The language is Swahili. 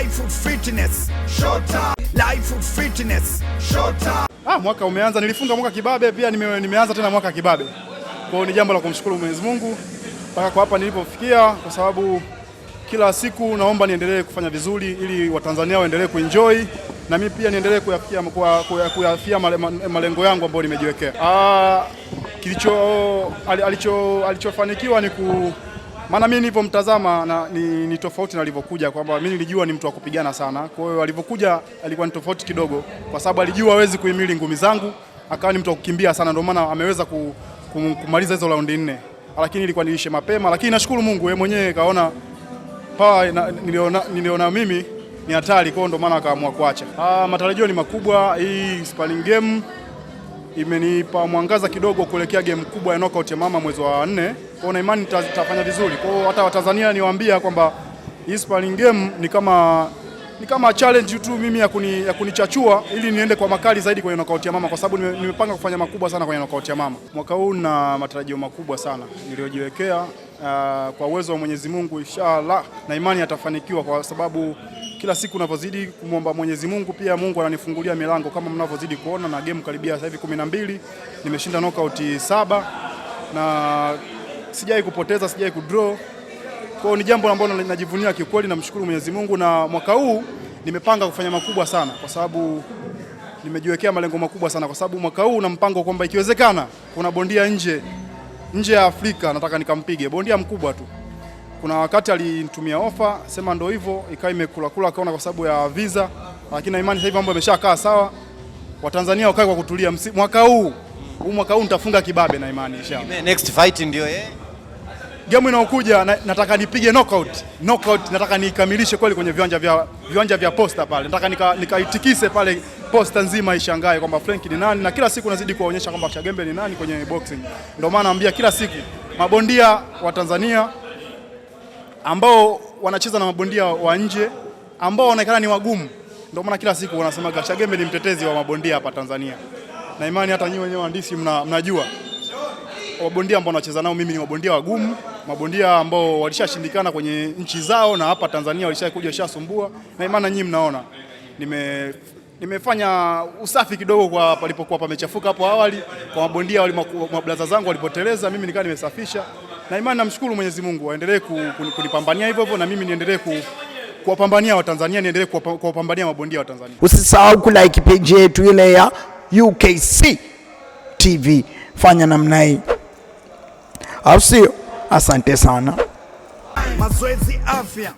Life Fitness Showtime. Life Fitness Showtime. Mwaka umeanza, nilifunga mwaka kibabe, pia nimeanza tena mwaka kibabe. Kwa hiyo ni jambo la kumshukuru Mwenyezi Mungu mpaka kwa hapa nilipofikia, kwa sababu kila siku naomba niendelee kufanya vizuri ili Watanzania waendelee kuenjoy na mimi pia niendelee kuyafikia malengo yangu ambayo nimejiwekea. Alichofanikiwa ni maana mimi nilipomtazama ni tofauti na alivyokuja, kwamba mimi nilijua ni mtu wa kupigana sana. Kwa hiyo alivyokuja alikuwa ni tofauti kidogo, kwa sababu alijua hawezi kuhimili ngumi zangu, akawa ni mtu wa kukimbia sana, ndio maana ameweza kumaliza hizo raundi 4. Lakini ilikuwa nilishe mapema, lakini nashukuru Mungu yeye mwenyewe kaona power niliona mimi ni hatari, kwa ndio maana akaamua kuacha. Matarajio ni makubwa. Hii sparring game imenipa mwangaza kidogo kuelekea game kubwa ya knockout ya mama mwezi wa 4. Kwa na imani tutafanya vizuri. Kwa hata Watanzania niwaambia kwamba hii sparring game ni kama challenge tu mimi ya kunichachua ili niende kwa makali zaidi kwenye knockout ya mama, kwa sababu nimepanga kufanya makubwa sana kwenye knockout ya mama. Mwaka huu na matarajio makubwa sana niliyojiwekea, kwa uwezo wa Mwenyezi Mungu inshallah, na imani atafanikiwa, kwa sababu kila siku ninavyozidi kumwomba Mwenyezi Mungu, pia Mungu ananifungulia milango kama mnavyozidi kuona, na game karibia sasa hivi 12, nimeshinda knockout 7 na sijai kupoteza, sijai kudraw. Kwa ni jambo ambalo ninajivunia kikweli, namshukuru Mwenyezi Mungu, na mwaka huu nimepanga kufanya makubwa sana, kwa sababu nimejiwekea malengo makubwa sana, kwa sababu mwaka huu na mpango kwamba ikiwezekana kuna bondia nje ya Afrika nataka nikampige, bondia mkubwa tu. Kuna wakati alinitumia ofa, sema ndio hivyo, ikawa imekula kaona kwa sababu ya visa, lakini na imani sasa hivi mambo yameshakaa sawa. Watanzania wakae kwa kutulia. Mwaka huu nitafunga kibabe na imani inshallah. Next fight ndio game inayokuja nataka nipige knockout, nataka nikamilishe kweli kwenye viwanja vya Posta pale. Nataka nikaitikise pale Posta nzima ishangae kwamba Frank ni nani, na kila siku nazidi kuwaonyesha kwamba Shagembe ni nani kwenye boxing. Ndio maana naambia kila siku mabondia wa Tanzania ambao wanacheza na mabondia wa nje ambao wanaonekana ni wagumu, ndio maana kila siku wanasema Shagembe ni mtetezi wa mabondia hapa Tanzania. Na imani hata nyinyi wenyewe waandishi mnajua mabondia ambao wanacheza nao mimi ni mabondia wagumu, mabondia ambao walishashindikana kwenye nchi zao na hapa Tanzania walishakuja washasumbua. Na imani nyinyi mnaona nimefanya usafi kidogo kwa palipokuwa pamechafuka hapo awali, kwa mabondia mablaza zangu walipoteleza, mimi nikaa nimesafisha. Na imani namshukuru Mwenyezi Mungu, aendelee kunipambania hivyo, na mimi niendelee kuwapambania Watanzania, niendelee kuwapambania mabondia wa Tanzania. Usisahau kulike page yetu ile ya UKC TV, fanya namna hii, au sio? Asante sana. Mazoezi afya.